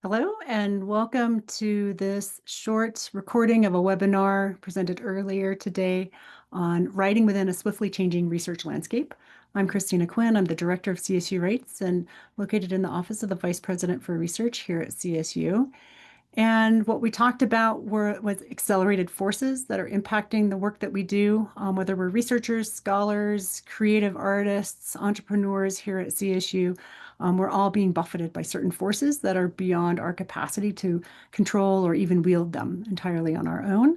Hello and welcome to this short recording of a webinar presented earlier today on writing within a swiftly changing research landscape. I'm Christina Quinn. I'm the director of CSU Writes and located in the office of the Vice President for Research here at CSU. And what we talked about was accelerated forces that are impacting the work that we do, whether we're researchers, scholars, creative artists, entrepreneurs here at CSU. We're all being buffeted by certain forces that are beyond our capacity to control or even wield them entirely on our own.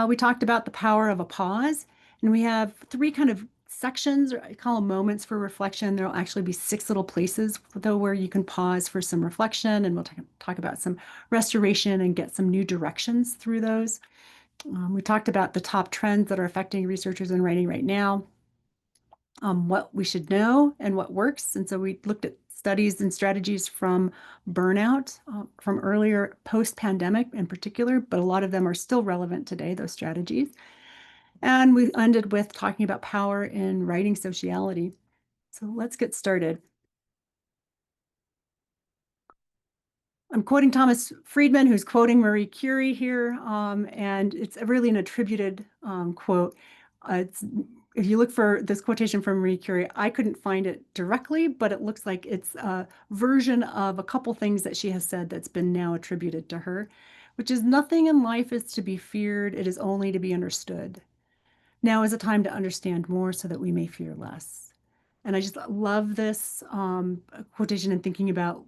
We talked about the power of a pause, and we have three kind of sections, or I call them moments for reflection. There'll actually be six little places, though, where you can pause for some reflection, and we'll talk about some restoration and get some new directions through those. We talked about the top trends that are affecting researchers in writing right now, what we should know and what works. And so we looked at studies and strategies from burnout from earlier post-pandemic in particular, but a lot of them are still relevant today, those strategies. And we ended with talking about power in writing sociality. So let's get started. I'm quoting Thomas Friedman, who's quoting Marie Curie here, and it's really an attributed quote. If you look for this quotation from Marie Curie, I couldn't find it directly, but it looks like it's a version of a couple things that she has said that's been now attributed to her, which is nothing in life is to be feared, it is only to be understood. Now is a time to understand more so that we may fear less. And I just love this quotation and thinking about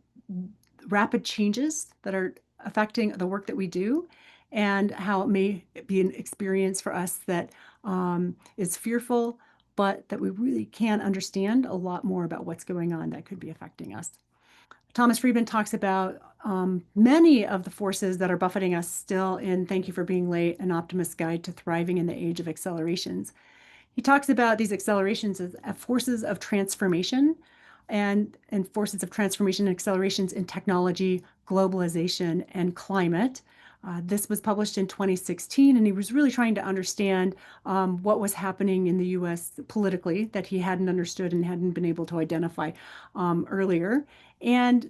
rapid changes that are affecting the work that we do and how it may be an experience for us that is fearful, but that we really can understand a lot more about what's going on that could be affecting us. Thomas Friedman talks about many of the forces that are buffeting us still in Thank You for Being Late, An Optimist's Guide to Thriving in the Age of Accelerations. He talks about these accelerations as forces of transformation and forces of transformation and accelerations in technology, globalization, and climate. This was published in 2016, and he was really trying to understand what was happening in the US politically that he hadn't understood and hadn't been able to identify earlier. And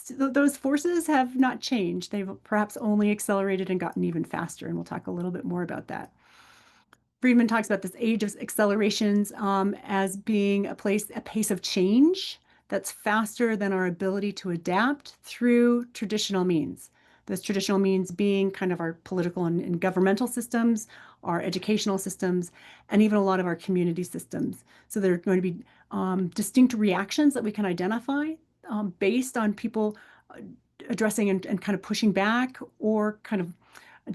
those forces have not changed. They've perhaps only accelerated and gotten even faster, and we'll talk a little bit more about that. Friedman talks about this age of accelerations as being a pace of change that's faster than our ability to adapt through traditional means. Those traditional means being kind of our political and governmental systems, our educational systems, and even a lot of our community systems. So there are going to be distinct reactions that we can identify based on people addressing and kind of pushing back or kind of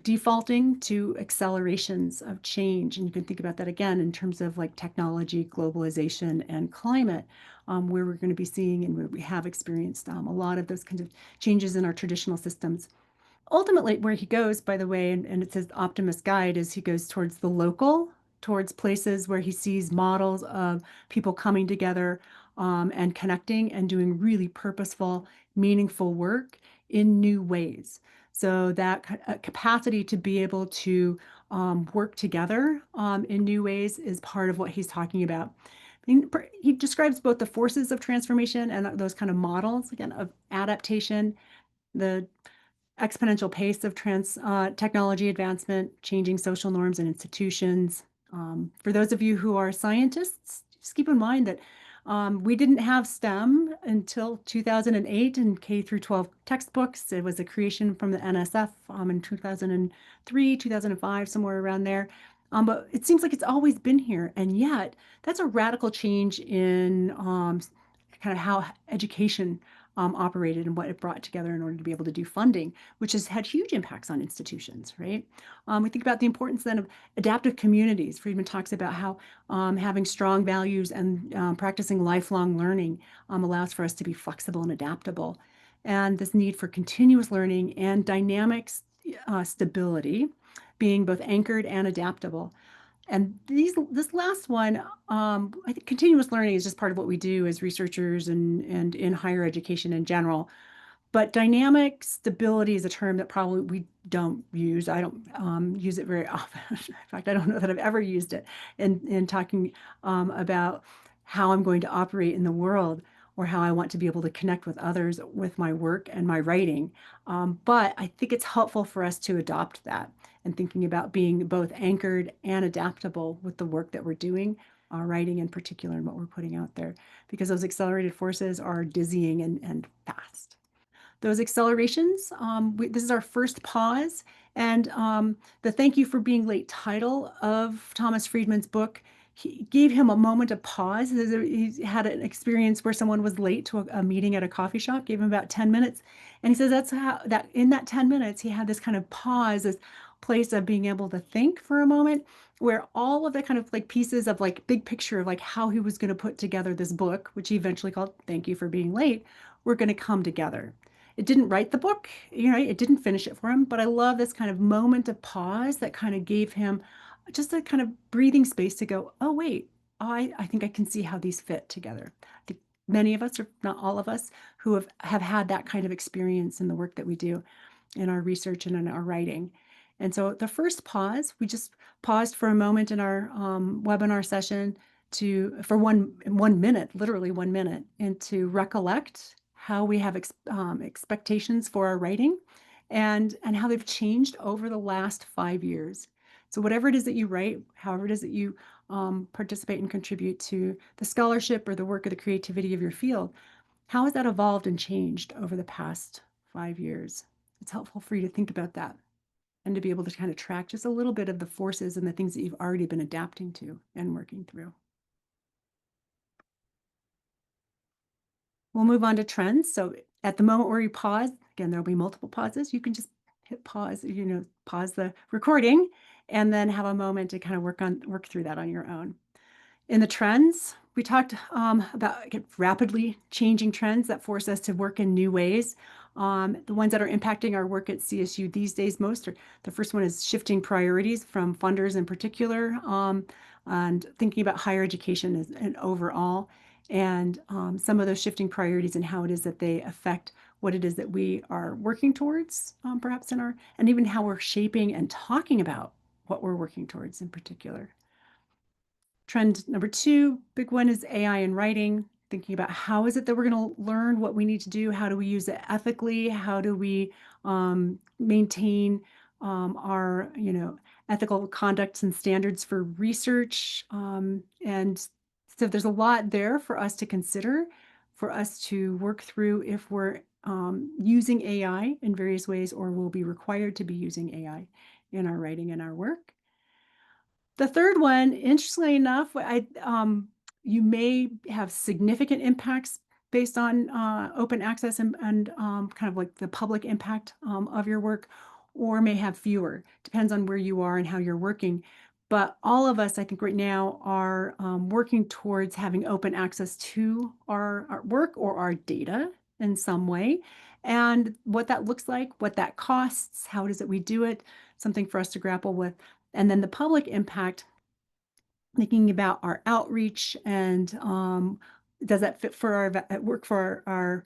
defaulting to accelerations of change. And you can think about that again in terms of like technology, globalization, and climate, where we're going to be seeing and where we have experienced a lot of those kinds of changes in our traditional systems. Ultimately, where he goes, by the way, and it says Optimist Guide, is he goes towards the local, towards places where he sees models of people coming together and connecting and doing really purposeful, meaningful work in new ways. So that capacity to be able to work together in new ways is part of what he's talking about. He describes both the forces of transformation and those kind of models, again, of adaptation, the exponential pace of technology advancement, changing social norms and institutions. For those of you who are scientists, just keep in mind that we didn't have STEM until 2008 in K through 12 textbooks. It was a creation from the NSF in 2003, 2005, somewhere around there. But it seems like it's always been here. And yet, that's a radical change in kind of how education operated and what it brought together in order to be able to do funding, which has had huge impacts on institutions, right? We think about the importance then of adaptive communities. Friedman talks about how having strong values and practicing lifelong learning allows for us to be flexible and adaptable. And this need for continuous learning and dynamic stability being both anchored and adaptable. And this last one, I think continuous learning is just part of what we do as researchers and in higher education in general. But dynamic stability is a term that probably we don't use. I don't use it very often. In fact, I don't know that I've ever used it in talking about how I'm going to operate in the world. or how I want to be able to connect with others with my work and my writing. But I think it's helpful for us to adopt that and thinking about being both anchored and adaptable with the work that we're doing, writing in particular, and what we're putting out there, because those accelerated forces are dizzying and fast. Those accelerations, this is our first pause. And the Thank You for Being Late title of Thomas Friedman's book, he gave him a moment of pause. He had an experience where someone was late to a meeting at a coffee shop, gave him about 10 minutes. And he says that's how, that in that 10 minutes, he had this kind of pause, this place of being able to think for a moment, where all of the kind of like pieces of like big picture of like how he was going to put together this book, which he eventually called Thank You for Being Late, were going to come together. It didn't write the book, it didn't finish it for him, but I love this kind of moment of pause that kind of gave him just a kind of breathing space to go, oh, wait, I think I can see how these fit together. I think many of us, or not all of us, who have had that kind of experience in the work that we do in our research and in our writing. And so the first pause, we just paused for a moment in our webinar session for 1 minute, literally 1 minute, and to recollect how we have expectations for our writing and how they've changed over the last 5 years. So whatever it is that you write, however it is that you participate and contribute to the scholarship or the work or the creativity of your field, how has that evolved and changed over the past 5 years? It's helpful for you to think about that and to be able to kind of track just a little bit of the forces and the things that you've already been adapting to and working through. We'll move on to trends. So at the moment where you pause, again, there'll be multiple pauses. You can just hit pause, pause the recording and then have a moment to kind of work through that on your own. In the trends, we talked about rapidly changing trends that force us to work in new ways. The ones that are impacting our work at CSU these days most are, the first one is shifting priorities from funders in particular, and thinking about higher education and overall, and some of those shifting priorities and how it is that they affect what it is that we are working towards, perhaps and even how we're shaping and talking about what we're working towards in particular. Trend number two, big one, is AI in writing, thinking about how is it that we're going to learn what we need to do? How do we use it ethically? How do we maintain our, ethical conducts and standards for research? And so there's a lot there for us to consider, for us to work through if we're using AI in various ways or will be required to be using AI in our writing and our work. The third one, interestingly enough, you may have significant impacts based on open access and kind of like the public impact of your work, or may have fewer. Depends on where you are and how you're working. But all of us, I think right now, are working towards having open access to our work or our data in some way. And what that looks like, what that costs, how it is that we do it, something for us to grapple with. And then the public impact, thinking about our outreach and does that fit for our work for our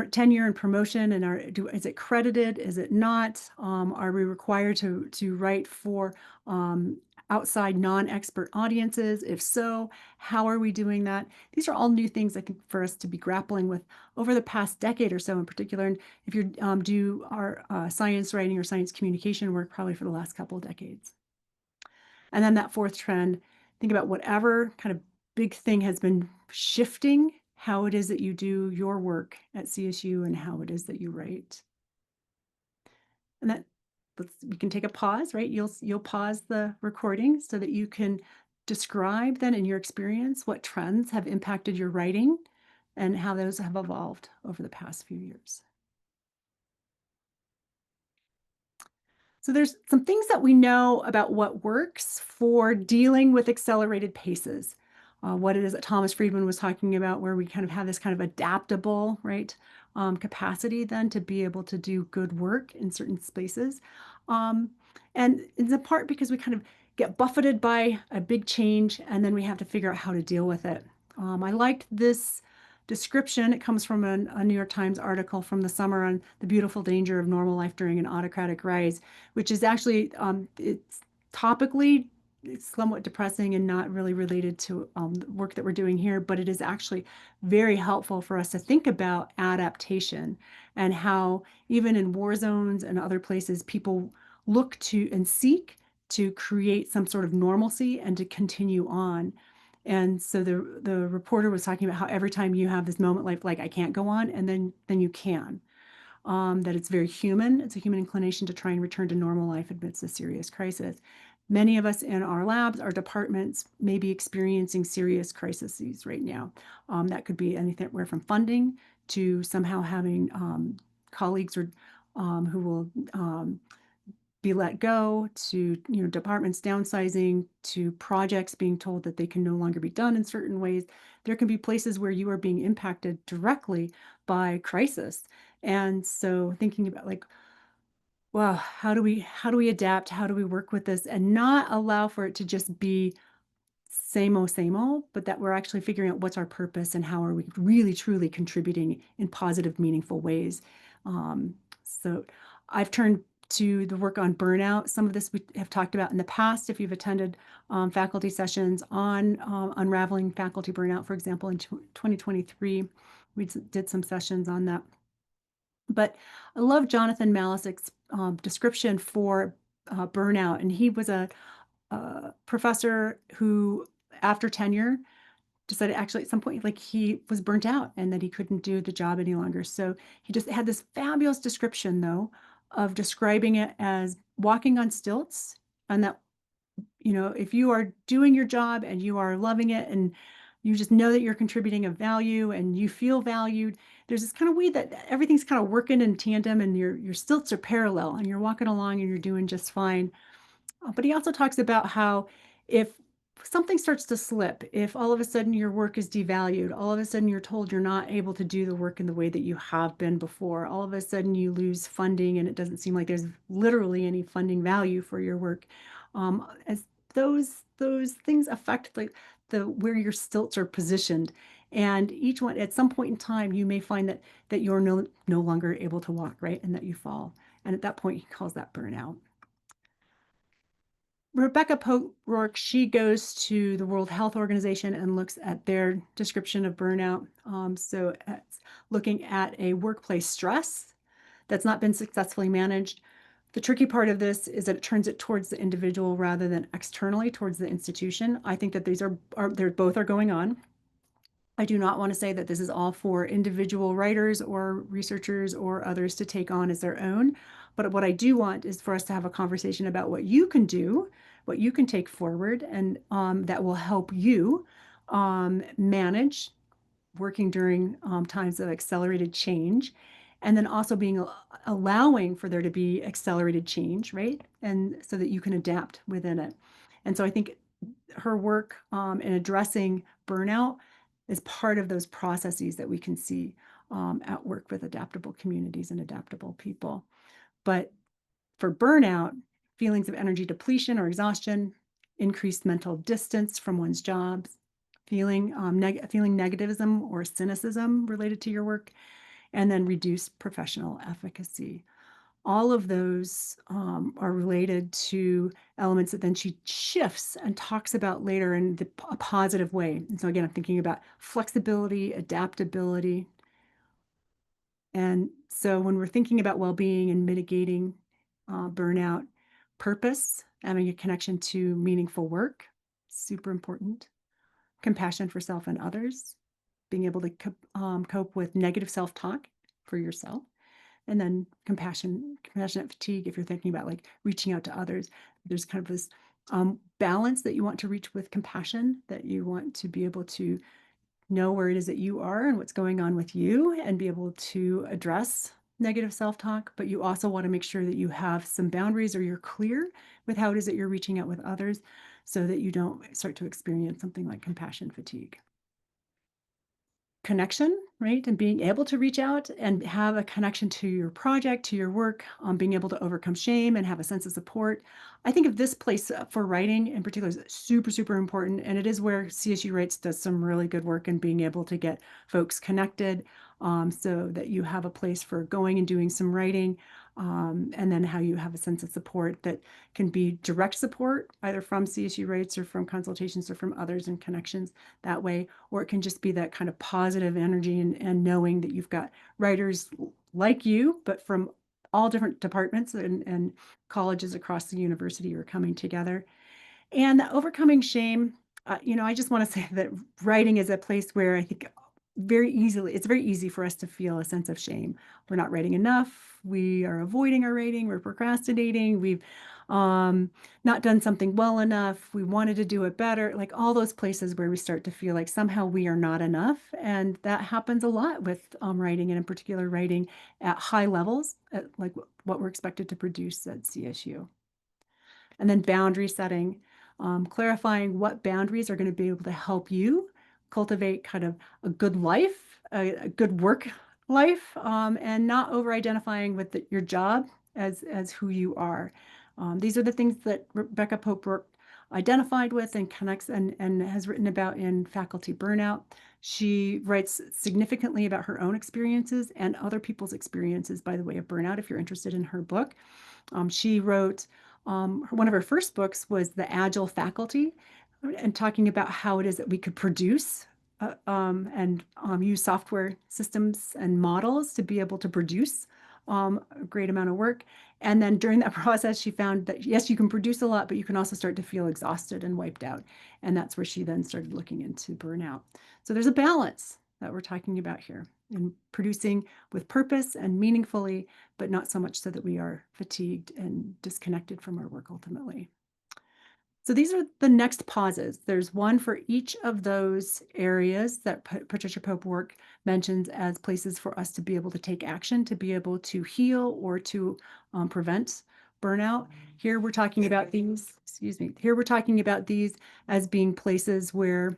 tenure and promotion, and is it credited? Is it not? Are we required to write for outside non-expert audiences? If so, how are we doing that? These are all new things I think for us to be grappling with over the past decade or so in particular. And if you do our science writing or science communication work, probably for the last couple of decades. And then that fourth trend, think about whatever kind of big thing has been shifting how it is that you do your work at CSU and how it is that you write. And that we can take a pause, right? You'll pause the recording so that you can describe then in your experience what trends have impacted your writing and how those have evolved over the past few years. So there's some things that we know about what works for dealing with accelerated paces. What it is that Thomas Friedman was talking about, where we kind of have this kind of adaptable, right, capacity then to be able to do good work in certain spaces. And it's in part because we kind of get buffeted by a big change and then we have to figure out how to deal with it. I liked this description. It comes from a New York Times article from the summer on the beautiful danger of normal life during an autocratic rise, which is actually, it's topically it's somewhat depressing and not really related to the work that we're doing here, but it is actually very helpful for us to think about adaptation and how even in war zones and other places, people look to and seek to create some sort of normalcy and to continue on. And so the reporter was talking about how every time you have this moment like I can't go on, and then you can. That it's very human. It's a human inclination to try and return to normal life amidst a serious crisis. Many of us in our labs, our departments may be experiencing serious crises right now. That could be anything from funding to somehow having colleagues or who will be let go, to departments downsizing, to projects being told that they can no longer be done in certain ways. There can be places where you are being impacted directly by crisis. And so thinking about like, well, how do we adapt? How do we work with this and not allow for it to just be same old, but that we're actually figuring out what's our purpose and how are we really truly contributing in positive, meaningful ways. So I've turned to the work on burnout. Some of this we have talked about in the past. If you've attended faculty sessions on unraveling faculty burnout, for example, in 2023, we did some sessions on that. But I love Jonathan Malick's description for burnout, and he was a professor who, after tenure, decided actually at some point like he was burnt out and that he couldn't do the job any longer. So he just had this fabulous description, though, of describing it as walking on stilts, and that if you are doing your job and you are loving it and you just know that you're contributing a value and you feel valued, there's this kind of way that everything's kind of working in tandem and your stilts are parallel and you're walking along and you're doing just fine. But he also talks about how if something starts to slip, if all of a sudden your work is devalued, all of a sudden you're told you're not able to do the work in the way that you have been before, all of a sudden you lose funding and it doesn't seem like there's literally any funding value for your work. As those things affect like the where your stilts are positioned. And each one at some point in time, you may find that you're no longer able to walk, right? And that you fall. And at that point, he calls that burnout. Rebecca Pope-Rourke, she goes to the World Health Organization and looks at their description of burnout. So it's looking at a workplace stress that's not been successfully managed. The tricky part of this is that it turns it towards the individual rather than externally towards the institution. I think that these they're both are going on. I do not want to say that this is all for individual writers or researchers or others to take on as their own. But what I do want is for us to have a conversation about what you can do, what you can take forward, and that will help you manage working during times of accelerated change. And then also being allowing for there to be accelerated change, right? And so that you can adapt within it. And so I think her work in addressing burnout is part of those processes that we can see at work with adaptable communities and adaptable people. But for burnout, feelings of energy depletion or exhaustion, increased mental distance from one's jobs, feeling negativism or cynicism related to your work, and then reduced professional efficacy. All of those are related to elements that then she shifts and talks about later in a positive way. And so again, I'm thinking about flexibility, adaptability. And so when we're thinking about well-being and mitigating burnout, purpose, having a connection to meaningful work, super important. Compassion for self and others, being able to cope with negative self-talk for yourself, and then compassionate fatigue. If you're thinking about like reaching out to others, there's kind of this balance that you want to reach with compassion, that you want to be able to know where it is that you are and what's going on with you and be able to address negative self-talk, but you also want to make sure that you have some boundaries or you're clear with how it is that you're reaching out with others so that you don't start to experience something like compassion fatigue. Connection, right? And being able to reach out and have a connection to your project, to your work, being able to overcome shame and have a sense of support. I think of this place for writing in particular is super, super important. And it is where CSU Writes does some really good work in being able to get folks connected, so that you have a place for going and doing some writing, and then how you have a sense of support that can be direct support, either from CSU Writes or from consultations or from others and connections that way, or it can just be that kind of positive energy and knowing that you've got writers like you, but from all different departments and colleges across the university are coming together. And overcoming shame, I just want to say that writing is a place where I think it's very easy for us to feel a sense of shame. We're not writing enough. We are avoiding our writing. We're procrastinating. We've not done something well enough. We wanted to do it better. Like all those places where we start to feel like somehow we are not enough. And that happens a lot with writing, and in particular, writing at high levels, at like what we're expected to produce at CSU. And then boundary setting, clarifying what boundaries are going to be able to help you cultivate kind of a good life, a good work life, and not over identifying with your job as who you are. These are the things that Rebecca Pope identified with and connects and has written about in Faculty Burnout. She writes significantly about her own experiences and other people's experiences by the way of burnout, if you're interested in her book. She wrote one of her first books was The Agile Faculty, and talking about how it is that we could produce and use software systems and models to be able to produce a great amount of work. And then during that process, she found that yes, you can produce a lot, but you can also start to feel exhausted and wiped out. And that's where she then started looking into burnout. So there's a balance that we're talking about here in producing with purpose and meaningfully, but not so much so that we are fatigued and disconnected from our work ultimately. So these are the next pauses. There's one for each of those areas that Patricia Pope work mentions as places for us to be able to take action, to be able to heal or to prevent burnout. Here we're talking about these, excuse me, here we're talking about these as being places where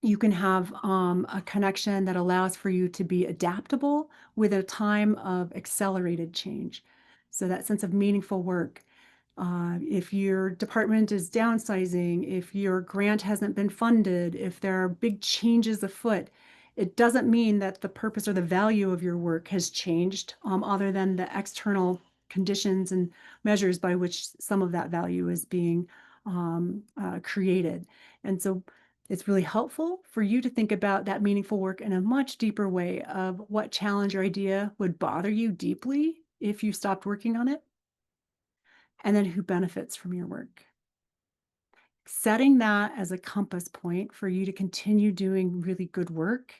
you can have a connection that allows for you to be adaptable with a time of accelerated change. So that sense of meaningful work. If your department is downsizing, if your grant hasn't been funded, if there are big changes afoot, it doesn't mean that the purpose or the value of your work has changed, other than the external conditions and measures by which some of that value is being created. And so it's really helpful for you to think about that meaningful work in a much deeper way of what challenge or idea would bother you deeply if you stopped working on it, and then who benefits from your work. Setting that as a compass point for you to continue doing really good work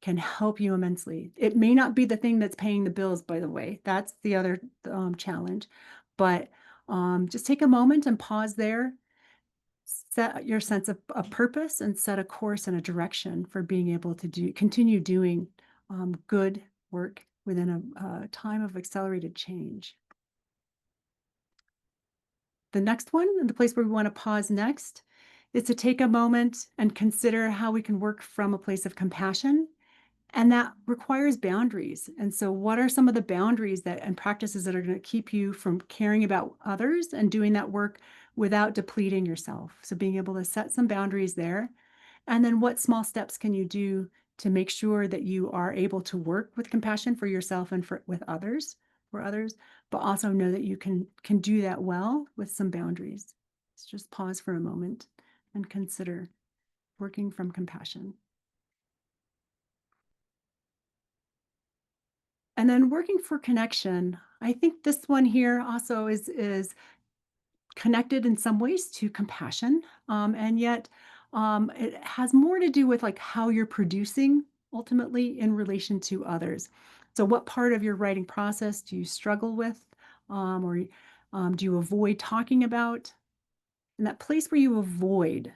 can help you immensely. It may not be the thing that's paying the bills, by the way. That's the other challenge. But just take a moment and pause there, set your sense of purpose, and set a course and a direction for being able to continue doing good work within a time of accelerated change. The next one, and the place where we want to pause next, is to take a moment and consider how we can work from a place of compassion. And that requires boundaries. And so, what are some of the boundaries and practices that are going to keep you from caring about others and doing that work without depleting yourself? So, being able to set some boundaries there. And then, what small steps can you do to make sure that you are able to work with compassion for yourself and with others, but also know that you can do that well with some boundaries. So just pause for a moment and consider working from compassion. And then working for connection. I think this one here also is connected in some ways to compassion, and yet it has more to do with like how you're producing ultimately in relation to others. So, what part of your writing process do you struggle with, or do you avoid talking about? And that place where you avoid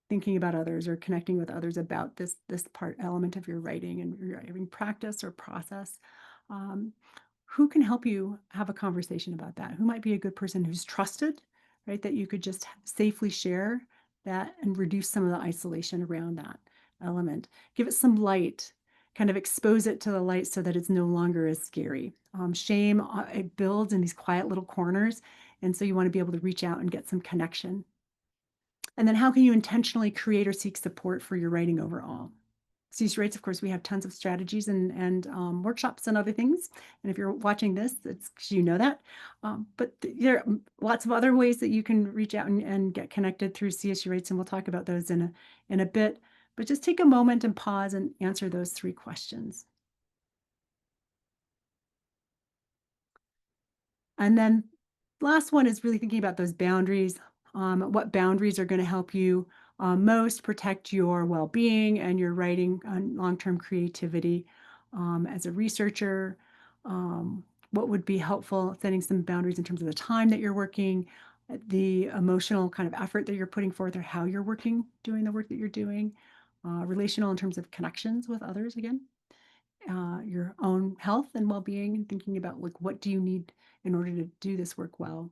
thinking about others or connecting with others about this part element of your writing and your writing practice or process. Um, who can help you have a conversation about that? Who might be a good person who's trusted, right? That you could just safely share that and reduce some of the isolation around that element. Give it some light, kind of expose it to the light so that it's no longer as scary. Shame, it builds in these quiet little corners. And so you want to be able to reach out and get some connection. And then how can you intentionally create or seek support for your writing overall? CC Rates, of course, we have tons of strategies and workshops and other things. And if you're watching this, it's 'cause you know that. But there are lots of other ways that you can reach out and get connected through CSU Rates, and we'll talk about those in a bit. But just take a moment and pause and answer those 3 questions. And then last one is really thinking about those boundaries. What boundaries are going to help you most protect your well-being and your writing and long-term creativity as a researcher? What would be helpful, setting some boundaries in terms of the time that you're working, the emotional kind of effort that you're putting forth, or how you're working, doing the work that you're doing, relational in terms of connections with others again, your own health and well-being, and thinking about like what do you need in order to do this work well,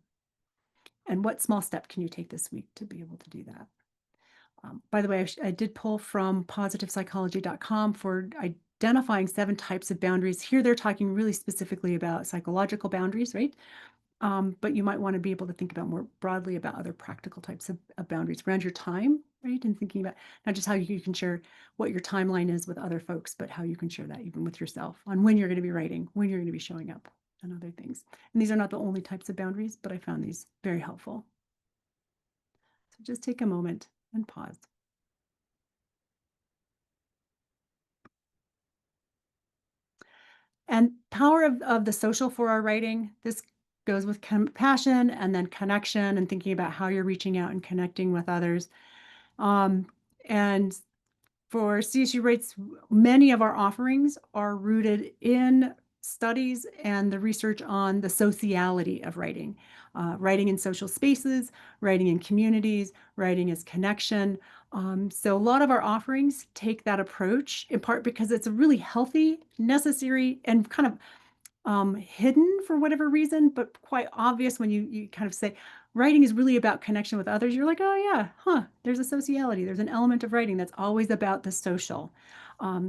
and what small step can you take this week to be able to do that. By the way, I did pull from positivepsychology.com for identifying 7 types of boundaries. Here they're talking really specifically about psychological boundaries, right? But you might want to be able to think about more broadly about other practical types of boundaries around your time, right? And thinking about not just how you can share what your timeline is with other folks, but how you can share that even with yourself on when you're going to be writing, when you're going to be showing up, and other things. And these are not the only types of boundaries, but I found these very helpful. So just take a moment and pause. And power of the social for our writing. This goes with compassion and then connection and thinking about how you're reaching out and connecting with others. And for CSU Rates, many of our offerings are rooted in studies and the research on the sociality of writing, writing in social spaces, writing in communities, writing as connection. So a lot of our offerings take that approach, in part because it's a really healthy, necessary, and kind of hidden for whatever reason, but quite obvious when you kind of say writing is really about connection with others. You're like, oh yeah, there's a sociality. There's an element of writing that's always about the social.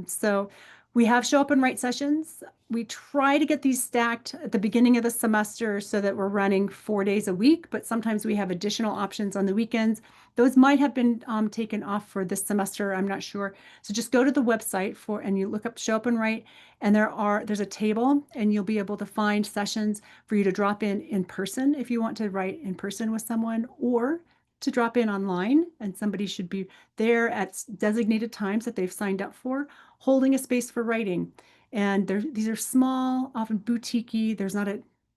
So we have show up and write sessions. We try to get these stacked at the beginning of the semester so that we're running 4 days a week, but sometimes we have additional options on the weekends. Those might have been taken off for this semester. I'm not sure. So just go to the website and you look up show up and write, and there's a table, and you'll be able to find sessions for you to drop in person if you want to write in person with someone, or to drop in online, and somebody should be there at designated times that they've signed up for, holding a space for writing. And these are small, often boutique-y. There's not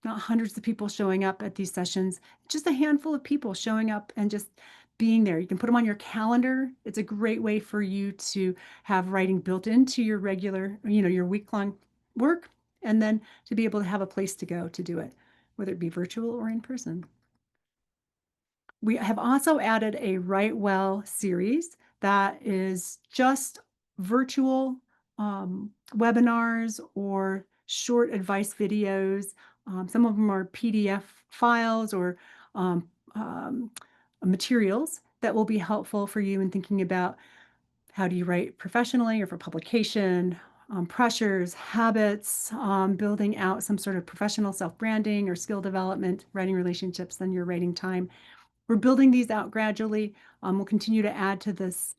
hundreds of people showing up at these sessions, just a handful of people showing up and just being there. You can put them on your calendar. It's a great way for you to have writing built into your regular, your week-long work, and then to be able to have a place to go to do it, whether it be virtual or in person. We have also added a Write Well series that is just virtual webinars or short advice videos. Some of them are PDF files or um, um, materials that will be helpful for you in thinking about how do you write professionally or for publication, pressures, habits, building out some sort of professional self-branding or skill development, writing relationships, then your writing time. We're building these out gradually. We'll continue to add to those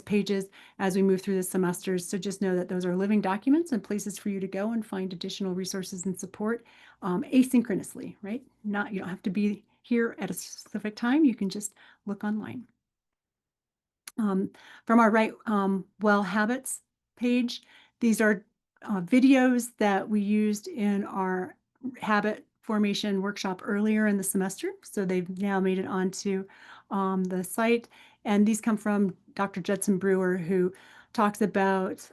pages as we move through the semesters. So just know that those are living documents and places for you to go and find additional resources and support asynchronously, right? You don't have to be here at a specific time. You can just look online. From our Write Well Habits page, these are videos that we used in our habit formation workshop earlier in the semester. So they've now made it onto the site. And these come from Dr. Judson Brewer, who talks about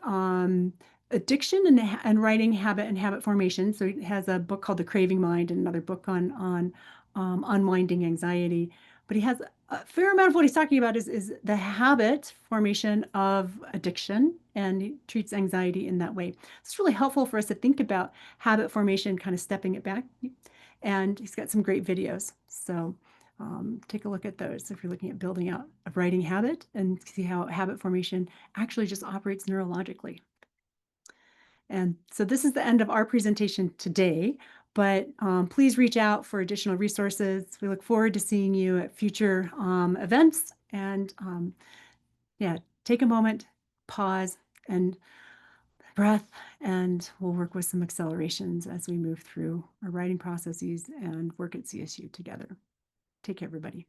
addiction and writing habit and habit formation. So he has a book called The Craving Mind and another book on unwinding anxiety. But he has a fair amount of what he's talking about is the habit formation of addiction, and he treats anxiety in that way. It's really helpful for us to think about habit formation, kind of stepping it back. And he's got some great videos. So take a look at those if you're looking at building out a writing habit and see how habit formation actually just operates neurologically. And so this is the end of our presentation today, but please reach out for additional resources. We look forward to seeing you at future events. And yeah, take a moment, pause, and breath, and we'll work with some accelerations as we move through our writing processes and work at CSU together. Take care, everybody.